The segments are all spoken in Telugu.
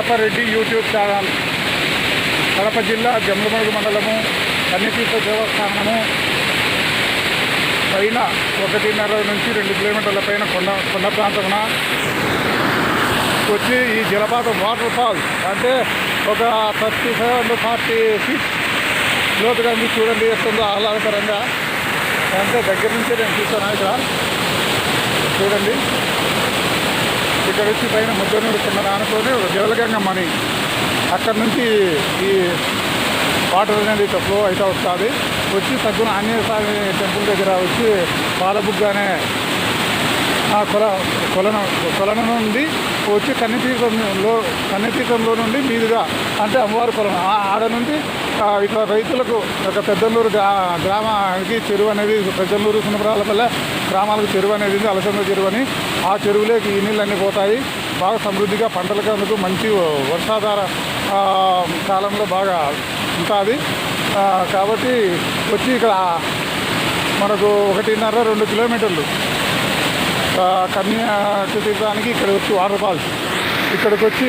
Tippareddy YouTube channel. కడప జిల్లా జమ్లమడుగు మండలము కన్యతీర్థ దేవస్థానము పైన 1.5 నుంచి 2 కిలోమీటర్ల పైన కొండ ప్రాంతమున వచ్చి ఈ జలపాతం వాటర్ ఫాల్స్ అంటే ఒక 37-40 ఫీట్ లోతుగా ఉంది. చూడండి ఎస్తుందో ఆహ్లాదకరంగా. అంటే దగ్గర నుంచే నేను చూస్తాను. ఇక్కడ చూడండి, ఇక్కడ వచ్చి పైన ముద్దనూరు కింద ఆనుకొని ఒక జలగంగమ్మని అక్కడ నుంచి ఈ వాటర్ అనేది ఇట్లా ఫ్లో అయితే వస్తుంది. వచ్చి సగ్గున ఆంజనేయ స్వామి టెంపుల్ దగ్గర వచ్చి పాలబుగ్గ అనే కొలను నుండి వచ్చి కన్యతీర్థంలో నుండి మీదుగా అంటే అమ్మవారి కొలను ఆడ నుండి ఇట్లా రైతులకు ఒక పెద్దలూరు గ్రామానికి చెరువు అనేది, పెద్దలూరు సునపరాలపల్లె గ్రామాలకు చెరువు అనేది అలసంద చెరువు అని. ఆ చెరువులోకి ఈ నీళ్ళన్నీ పోతాయి. బాగా సమృద్ధిగా పంటలకు అందుకు మంచి వర్షాధార కాలంలో బాగా ఉంటుంది. కాబట్టి వచ్చి ఇక్కడ మనకు 1.5-2 కిలోమీటర్లు కన్యాతీర్థానికి ఇక్కడ వచ్చి వాటర్ ఫాల్స్. ఇక్కడికి వచ్చి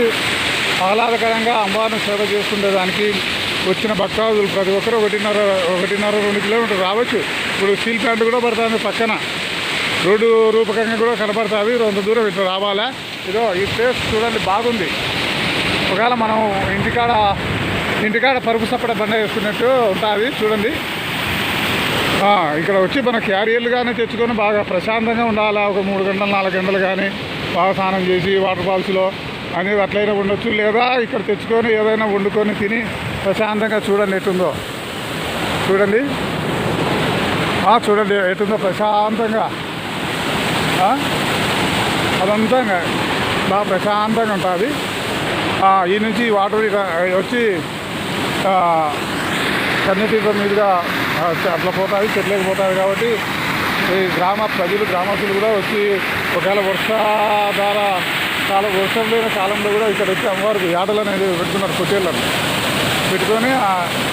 ఆహ్లాదకరంగా అమ్మవారిని సేవ చేసుకునేదానికి వచ్చిన భక్తాదులు ప్రతి ఒక్కరు 1.5-2 కిలోమీటర్లు రావచ్చు. ఇప్పుడు స్టీల్ ప్లాంట్ కూడా పడుతుంది పక్కన, రోడ్డు రూపకంగా కూడా కనపడుతుంది. అంత దూరం ఇట్లా రావాలా. ఇదో ఈ ప్లేస్ చూడండి, బాగుంది. ఒకవేళ మనం ఇంటికాడ పరుపు సప్పడ బండ వేసుకున్నట్టు ఉంటుంది. చూడండి, ఇక్కడ వచ్చి మన క్యారియర్లు కానీ తెచ్చుకొని బాగా ప్రశాంతంగా ఉండాలా. ఒక 3 గంటలు 4 గంటలు కానీ బాగా స్నానం చేసి వాటర్ ఫాల్స్లో అనేది అట్లయినా ఉండొచ్చు. లేదా ఇక్కడ తెచ్చుకొని ఏదైనా వండుకొని తిని ప్రశాంతంగా చూడండి ఎటుందో. చూడండి చూడండి ఎటుందో ప్రశాంతంగా. అదంతా బాగా ప్రశాంతంగా ఉంటుంది. ఈ నుంచి వాటర్ వచ్చి కన్యతీర్థం మీదుగా అట్లా పోతాయి, చెట్లకి పోతాయి. కాబట్టి ఈ గ్రామస్తులు కూడా వచ్చి ఒకవేళ వర్షం లేని కాలంలో కూడా ఇక్కడ వచ్చి అమ్మవారికి యాటలు అనేది పెట్టుకున్నారు. పొట్టేళ్ళను పెట్టుకొని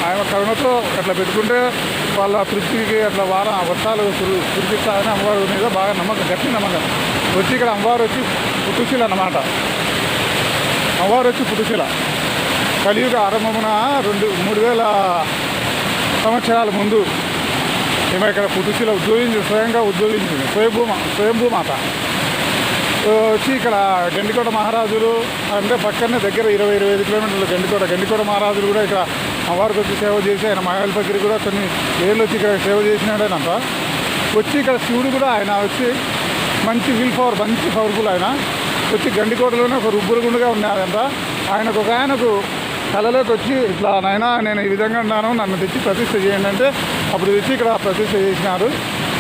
ఆయన కరుణతో అట్లా పెట్టుకుంటే వాళ్ళ తృప్తికి అట్లా వర్షాలు కురిపిస్తాయని అమ్మవారి మీద బాగా నమ్మకం, గట్టి నమ్మకం. వచ్చి ఇక్కడ అమ్మవారు వచ్చి పుట్టుశీల అన్నమాట. అమ్మవారు వచ్చి పుట్టుశీల కలియుగ ఆరంభమున 3000 సంవత్సరాల ముందు ఈమె ఇక్కడ పుట్టుశీల స్వయంగా ఉద్యోగించింది. స్వయంభూమాత వచ్చి ఇక్కడ గండికోట మహారాజులు అంటే పక్కనే దగ్గర 20-25 కిలోమీటర్లు గండికోట మహారాజులు కూడా ఇక్కడ అమ్మవారికి వచ్చి సేవ చేసి, ఆయన మాయల పగిరి కూడా కొన్ని ఏళ్ళు వచ్చి ఇక్కడ సేవ చేసినాడేనంట. వచ్చి ఇక్కడ శివుడు కూడా ఆయన వచ్చి మంచి మంచి పవర్ఫుల్. ఆయన వచ్చి గండికోటలోనే ఒక రుబ్బురుగుండుగా ఉన్నాడంట. ఆయనకు కళలోకి వచ్చి ఇట్లా నాయనా నేను ఈ విధంగా ఉన్నాను, నన్ను తెచ్చి ప్రతిష్ఠ చేయండి అంటే అప్పుడు తెచ్చి ఇక్కడ ప్రతిష్ఠ చేసినారు.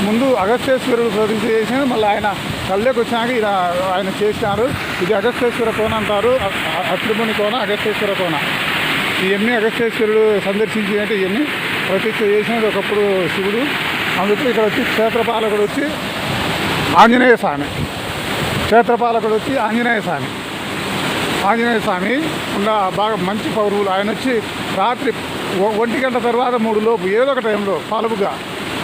ముందు అగస్త్యేశ్వరుడు ప్రతిష్ఠ చేసినారు, మళ్ళీ ఆయన కళ్ళలోకి వచ్చినాక ఆయన చేసినారు. ఇది అగస్త్యేశ్వర కోన అంటారు. అత్రిముని కోన, అగస్త్యేశ్వర కోన. ఇవన్నీ అగస్త్యేశ్వరుడు సందర్శించినట్టు ఇవన్నీ ప్రతిష్ఠ చేసినది ఒకప్పుడు శివుడు. అందుకు ఇక్కడ వచ్చి క్షేత్రపాలకుడు వచ్చి ఆంజనేయ స్వామి బాగా మంచి పౌరులు. ఆయన వచ్చి రాత్రి 1 గంట తర్వాత 3 లోపు ఏదో ఒక టైంలో పాలబుగా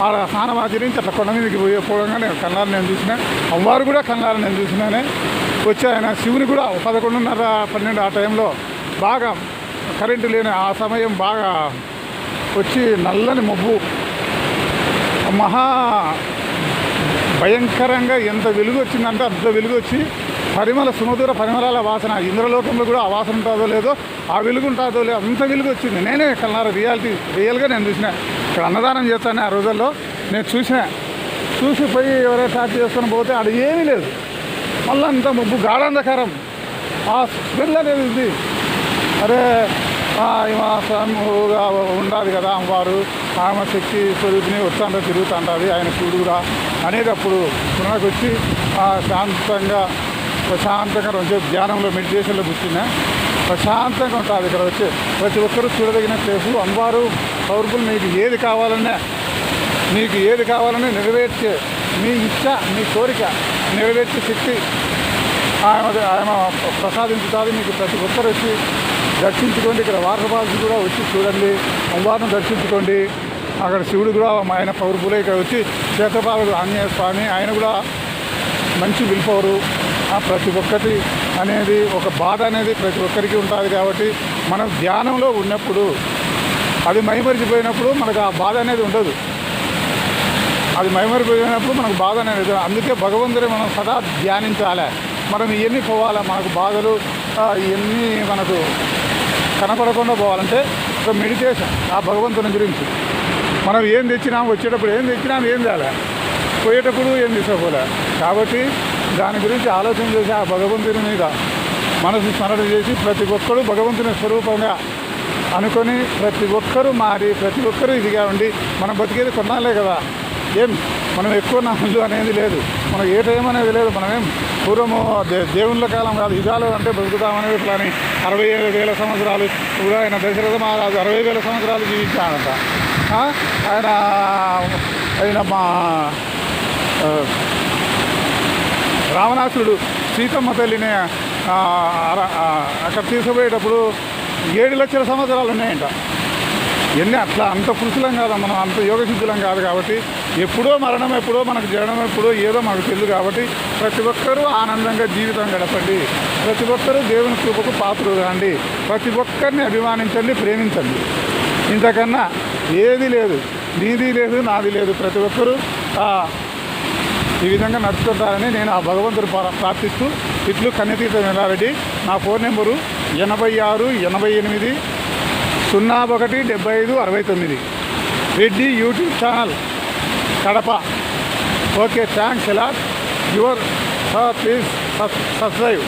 ఆడ స్నానం ఆచరించి అట్లా కొండ మీదకి పోవడంగా నేను కళ్ళారు నేను చూసిన. అమ్మవారు కూడా కళ్ళారు నేను చూసినానే. వచ్చి ఆయన శివుని కూడా 11:30-12 ఆ టైంలో బాగా కరెంటు లేని ఆ సమయం బాగా వచ్చి నల్లని మబ్బు మహా భయంకరంగా ఎంత వెలుగు వచ్చిందంటే అంత వెలుగు వచ్చి సుమధుర పరిమళాల వాసన. ఇంద్రలోకంలో కూడా ఆ వాసన ఉంటుందో లేదో, ఆ వెలుగు ఉంటుందో లేదో అంత వెలుగు వచ్చింది. నేనే కల్లారా రియల్గా నేను చూసిన. ఇక్కడ అన్నదానం చేస్తాను ఆ రోజుల్లో నేను చూసి పోయి ఎవరైనా స్టార్ట్ చేసుకొని పోతే ఆడ ఏమీ లేదు. మళ్ళీ అంత మబ్బు గాఢాంధకారం, ఆ స్మెల్ అనేది ఉంది. అరే స్వయంగా ఉండాలి కదా అమ్మవారు, ఆమె శక్తి స్వరూపిని తిరుగుతూ ఉంటుంది. ఆయన శివుడు కూడా అనేది అప్పుడు పునకు వచ్చి ప్రశాంతంగా రోజు ధ్యానంలో మెడిటేషన్లో కూర్చున్నా ప్రశాంతంగా ఉంటుంది. ఇక్కడ వచ్చి ప్రతి ఒక్కరూ చూడదగిన ప్లేసు. అమ్మవారు పవర్ఫుల్. నీకు ఏది కావాలని నెరవేర్చే మీ ఇచ్చ, మీ కోరిక నెరవేర్చే శక్తి ఆమె ప్రసాదించుతుంది. మీకు ప్రతి ఒక్కరు వచ్చి దర్శించుకోండి. ఇక్కడ వాటర్ ఫాల్స్ కూడా వచ్చి చూడండి, అమ్మవారిని దర్శించుకోండి. అక్కడ శివుడు కూడా ఆయన పవర్ఫుల్. ఇక్కడ వచ్చి క్షేత్రపాలకుడు ఆంజనేయ స్వామి, ఆయన కూడా మంచి విల్ పవరు. ప్రతి ఒక్కటి అనేది ఒక బాధ అనేది ప్రతి ఒక్కరికి ఉంటుంది. కాబట్టి మనం ధ్యానంలో ఉన్నప్పుడు అది మైమరిచిపోయినప్పుడు మనకు ఆ బాధ అనేది ఉండదు. అది మైమరిపోయినప్పుడు మనకు బాధ అనేది, అందుకే భగవంతుని మనం సదా ధ్యానించాలి. మనం ఇవన్నీ పోవాలి, మనకు బాధలు ఇవన్నీ మనకు కనపడకుండా పోవాలంటే ఒక మెడిటేషన్ ఆ భగవంతుని గురించి. మనం ఏం తెచ్చినాం, వచ్చేటప్పుడు ఏం తెచ్చినాం, ఏం తేలే, పోయేటప్పుడు ఏం తీసుకోలే. కాబట్టి దాని గురించి ఆలోచన చేసి ఆ భగవంతుని మీద మనసు స్మరణ చేసి ప్రతి ఒక్కరూ భగవంతుని స్వరూపంగా అనుకొని ప్రతి ఒక్కరూ మారి ప్రతి ఒక్కరూ ఇదిగా ఉండి మనం బతికేది కొన్నాళ్ళే కదా. ఏం మనం ఎక్కువ నాళ్ళు అనేది లేదు, మనకు ఏ టైం అనేది లేదు. మనమేం పూర్వము దేవుళ్ళ కాలం కాదు, యుగాలు అంటే బతుకుతామనేది ప్లాని. 60,000 సంవత్సరాలు ఇప్పుడు ఆయన దశరథ మహారాజు 60,000 సంవత్సరాలు జీవించాడంట. ఆయన మా రావణాసురుడు సీతమ్మ తల్లిని అక్కడ తీసుకుపోయేటప్పుడు 7 లక్షల సంవత్సరాలు ఉన్నాయంట. ఎన్ని అట్లా అంత పురుషులం కాదు, మనం అంత యోగసిద్ధులం కాదు. కాబట్టి ఎప్పుడో మరణం, ఎప్పుడో మనకు జననం, ఎప్పుడో ఏదో మనకు తెలియదు. కాబట్టి ప్రతి ఒక్కరూ ఆనందంగా జీవితం గడపండి, ప్రతి ఒక్కరూ దేవుని కృపకు పాత్రలు కాండి, ప్రతి ఒక్కరిని అభిమానించండి, ప్రేమించండి. ఇంతకన్నా ఏది లేదు, నీది లేదు, నాది లేదు. ప్రతి ఒక్కరూ ఈ విధంగా నడుచుకుంటారని నేను ఆ భగవంతుడు ప్రార్థిస్తూ ఇట్లు కన్యతీర్థ వీరారెడ్డి. నా phone number 86 88 01 75 69. Reddy YouTube channel Kadapa. Okay, thanks allot. Your please subscribe.